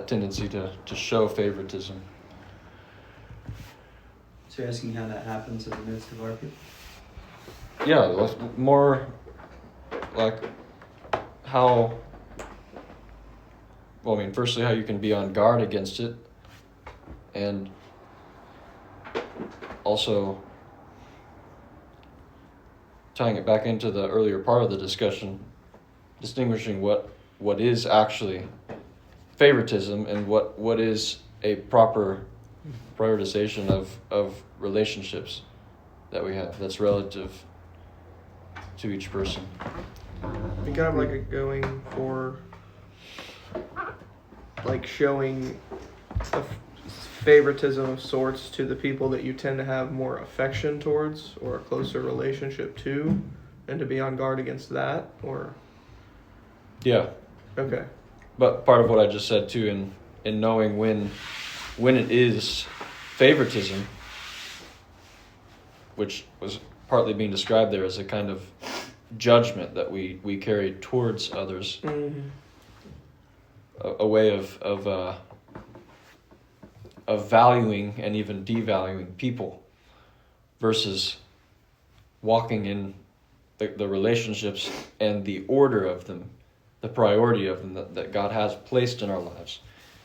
tendency to show favoritism. So you're asking how that happens in the midst of our people? Yeah, more like how, well, I mean, firstly, how you can be on guard against it, and also tying it back into the earlier part of the discussion, distinguishing what is actually favoritism and what is a proper prioritization of relationships that we have that's relative to each person. We kind of like a going for like showing a favoritism of sorts to the people that you tend to have more affection towards or a closer relationship to, and to be on guard against that, or Yeah, Okay. But part of what I just said too, in knowing when it is favoritism, which was partly being described there as a kind of judgment that we carry towards others, Mm-hmm. a way of valuing and even devaluing people, versus walking in the relationships and the order of them, the priority of them that God has placed in our lives.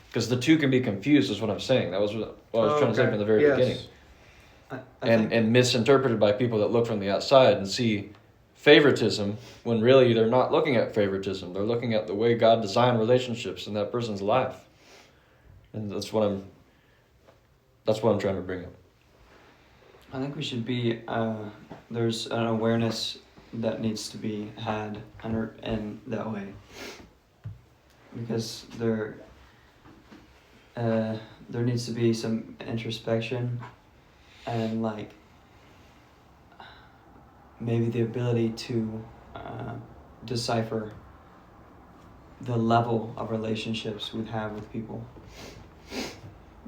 Because the two can be confused, is what I'm saying. That was what I was trying to say from the very beginning. I think, And misinterpreted by people that look from the outside and see favoritism when really they're not looking at favoritism. They're looking at the way God designed relationships in that person's life. And that's what I'm trying to bring up. I think we should be, there's an awareness that needs to be had in that way. Because there needs to be some introspection and like maybe the ability to decipher the level of relationships we have with people.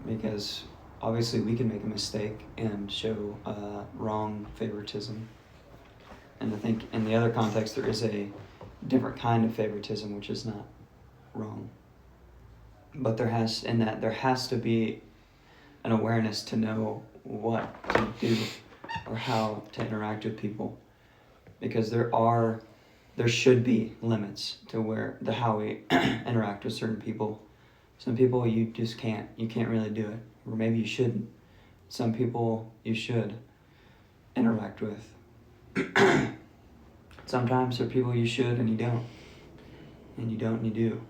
Because obviously we can make a mistake and show wrong favoritism. And I think in the other context there is a different kind of favoritism which is not wrong. But there has to be an awareness to know what to do or how to interact with people. Because there should be limits to how we interact with certain people. Some people you just can't really do it. Or maybe you shouldn't. Some people you should interact with. Sometimes there are people you should and you don't. And you don't and you do.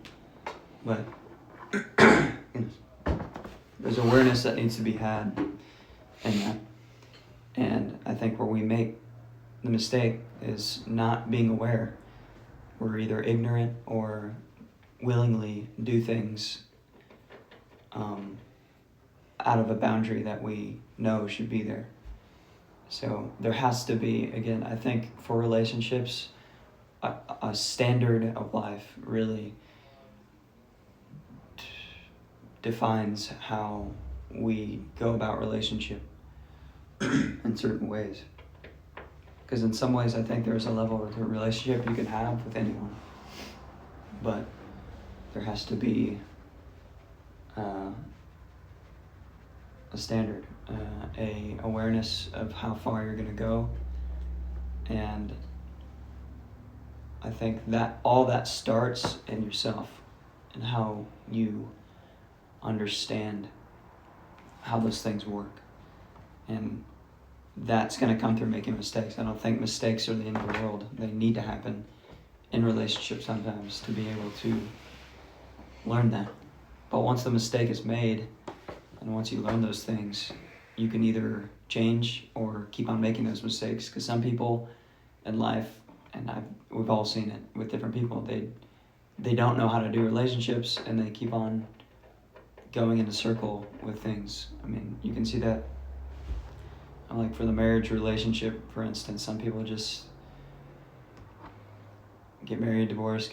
But there's awareness that needs to be had in that. And I think where we make the mistake is not being aware. We're either ignorant or willingly do things out of a boundary that we know should be there. So there has to be, again, I think for relationships, a standard of life really defines how we go about relationship in certain ways. Because in some ways I think there's a level of the relationship you can have with anyone. But there has to be a standard, a awareness of how far you're going to go. And I think that all that starts in yourself and how you understand how those things work. And that's going to come through making mistakes. I don't think mistakes are the end of the world. They need to happen in relationships sometimes to be able to learn that. But once the mistake is made, and once you learn those things, you can either change or keep on making those mistakes. Because some people in life, and we've all seen it with different people, they don't know how to do relationships, and they keep on going in a circle with things. I mean, you can see that. Like for the marriage relationship, for instance, some people just get married, divorce,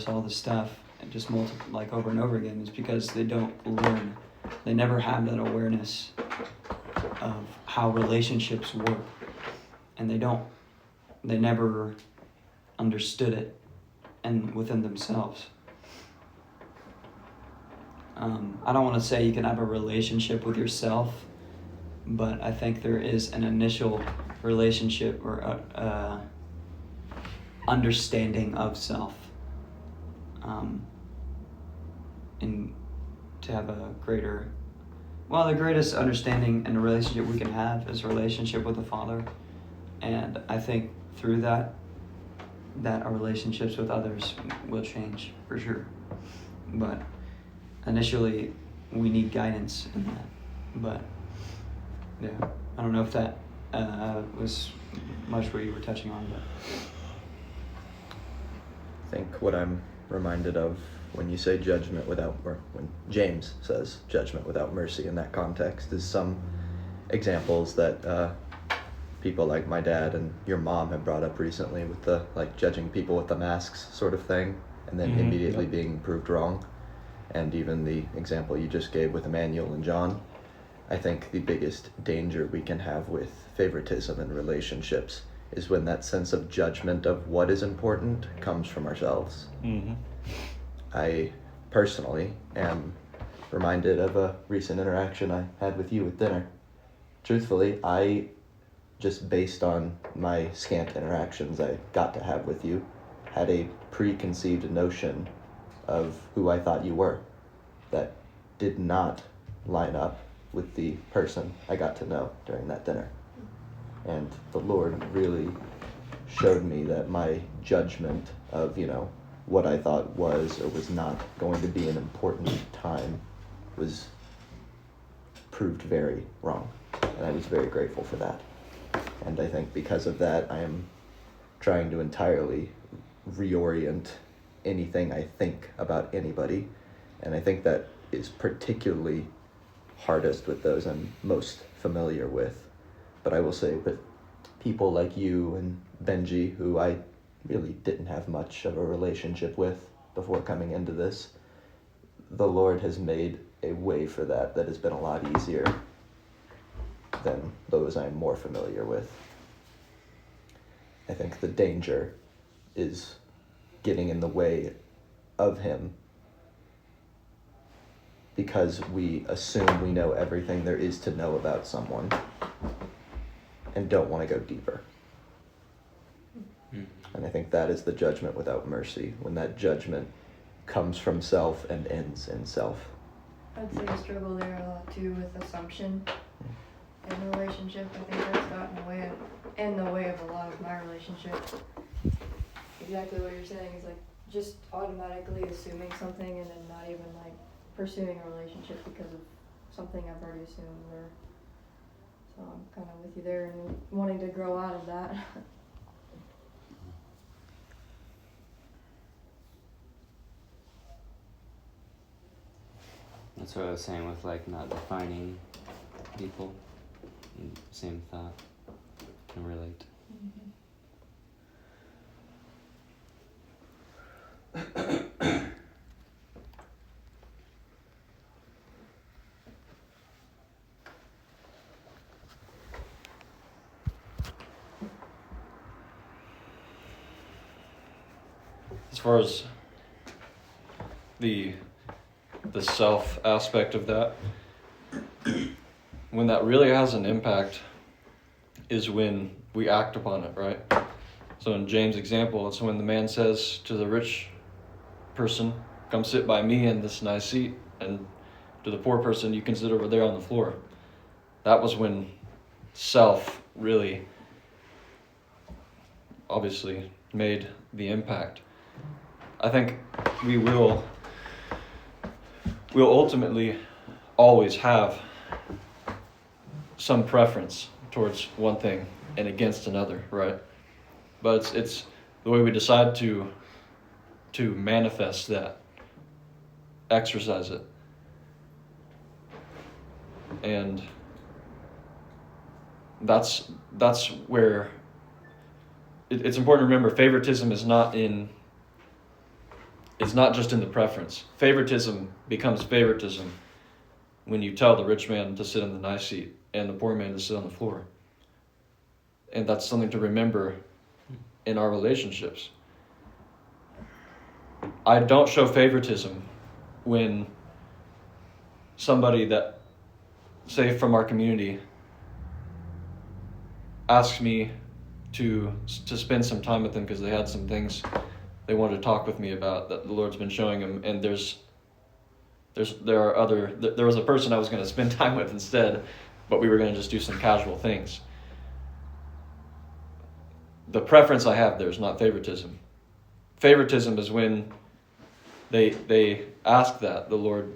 all this stuff, and just like over and over again. Is because they don't learn. They never have that awareness of how relationships work, and they never understood it and within themselves. I don't want to say you can have a relationship with yourself, but I think there is an initial relationship or understanding of self, and to have a the greatest understanding and relationship we can have is a relationship with the Father. And I think through that our relationships with others will change for sure. But initially we need guidance in that. But yeah, I don't know if that was much what you were touching on, but I think what I'm reminded of when you say judgment without, or when James says judgment without mercy in that context, is some examples that people like my dad and your mom have brought up recently with the like judging people with the masks sort of thing. and then immediately being proved wrong. And even the example you just gave with Emmanuel and John, I think the biggest danger we can have with favoritism in relationships is when that sense of judgment of what is important comes from ourselves. I personally am reminded of a recent interaction I had with you at dinner. Truthfully, I, just based on my scant interactions I got to have with you, had a preconceived notion of who I thought you were that did not line up with the person I got to know during that dinner. And the Lord really showed me that my judgment of, what I thought was or was not going to be an important time was proved very wrong. And I was very grateful for that. And I think because of that, I am trying to entirely reorient anything I think about anybody. And I think that is particularly hardest with those I'm most familiar with. But I will say with people like you and Benji, who I really didn't have much of a relationship with before coming into this, the Lord has made a way for that has been a lot easier than those I'm more familiar with. I think the danger is getting in the way of him because we assume we know everything there is to know about someone and don't want to go deeper. And I think that is the judgment without mercy, when that judgment comes from self and ends in self. I'd say I struggle there a lot too with assumption in a relationship. I think that's gotten in the way of a lot of my relationships. Exactly what you're saying is like just automatically assuming something and then not even like pursuing a relationship because of something I've already assumed. So I'm kind of with you there and wanting to grow out of that. That's what I was saying with like not defining people. Same thought. Can relate. As far as the self aspect of that, when that really has an impact is when we act upon it, right? So in James' example, it's when the man says to the rich person, come sit by me in this nice seat, and to the poor person, you can sit over there on the floor. That was when self really obviously made the impact. I think we'll ultimately always have some preference towards one thing and against another, right? But it's the way we decide to manifest that, exercise it. And that's where it's important to remember favoritism is not just in the preference. Favoritism becomes favoritism when you tell the rich man to sit in the nice seat and the poor man to sit on the floor. And that's something to remember in our relationships. I don't show favoritism when somebody that, say from our community, asks me to spend some time with them because they had some things they wanted to talk with me about that the Lord's been showing them, and there was a person I was going to spend time with instead, but we were going to just do some casual things. The preference I have there is not favoritism. Favoritism is when they ask that. The Lord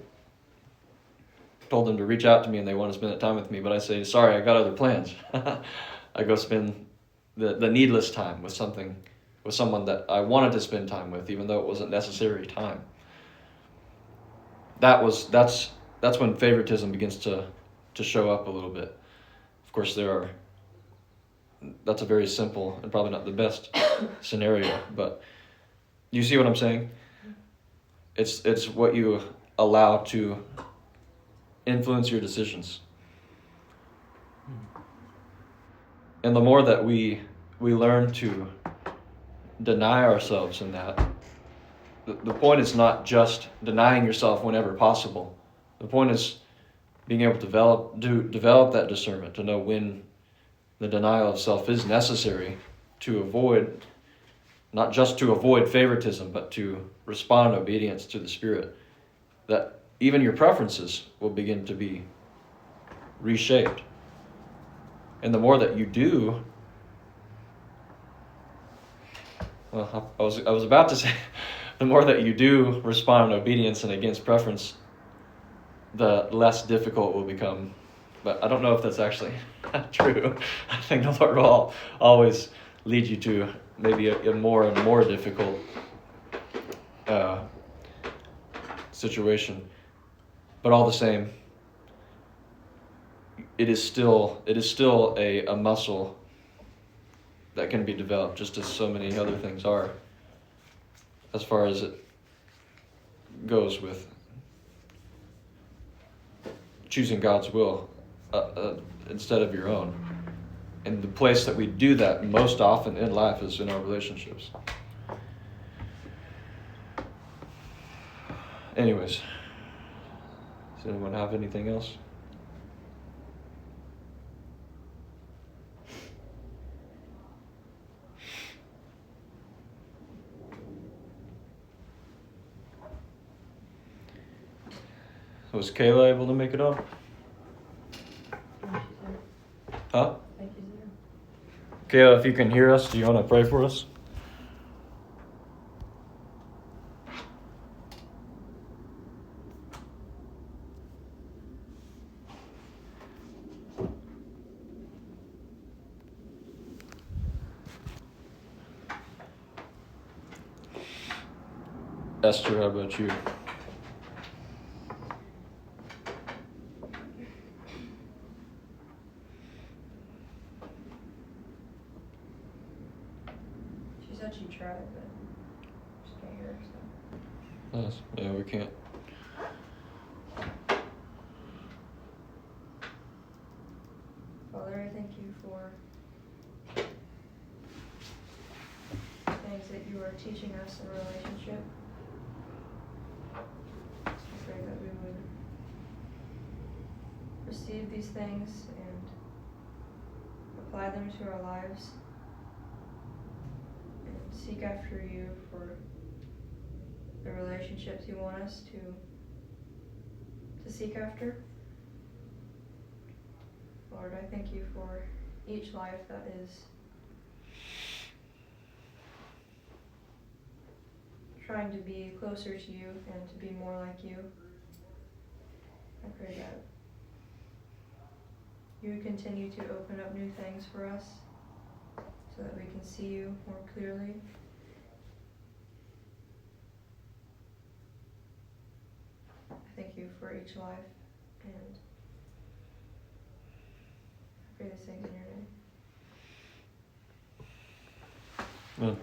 told them to reach out to me and they want to spend that time with me, but I say, sorry, I got other plans. I go spend the needless time with someone that I wanted to spend time with, even though it wasn't necessary time. That's when favoritism begins to show up a little bit. Of course, that's a very simple and probably not the best scenario, but you see what I'm saying? It's what you allow to influence your decisions. And the more that we learn to deny ourselves in that, the point is not just denying yourself whenever possible. The point is being able to develop that discernment, to know when the denial of self is necessary to avoid, not just to avoid favoritism, but to respond in obedience to the Spirit. That even your preferences will begin to be reshaped. And the more that you do, well, I was about to say, the more that you do respond in obedience and against preference, the less difficult it will become. But I don't know if that's actually true. I think the Lord will always lead you to maybe a more and more difficult situation. But all the same, it is still a muscle that can be developed, just as so many other things are, as far as it goes with choosing God's will instead of your own. And the place that we do that most often in life is in our relationships. Anyways, does anyone have anything else? Was Kayla able to make it on? Huh? Thank you, sir. Kayla, if you can hear us, do you want to pray for us? Esther, how about you? She said she tried, but just can't hear her, so. Yes. Yeah, we can't. Father, I thank you for the things that you are teaching us in relationship. I pray that we would receive these things and apply them to our lives and seek after you for the relationships you want us to seek after. Lord, I thank you for each life that is trying to be closer to you and to be more like you. I pray that you would continue to open up new things for us so that we can see you more clearly. I thank you for each life, and I pray this thing in your name. Amen.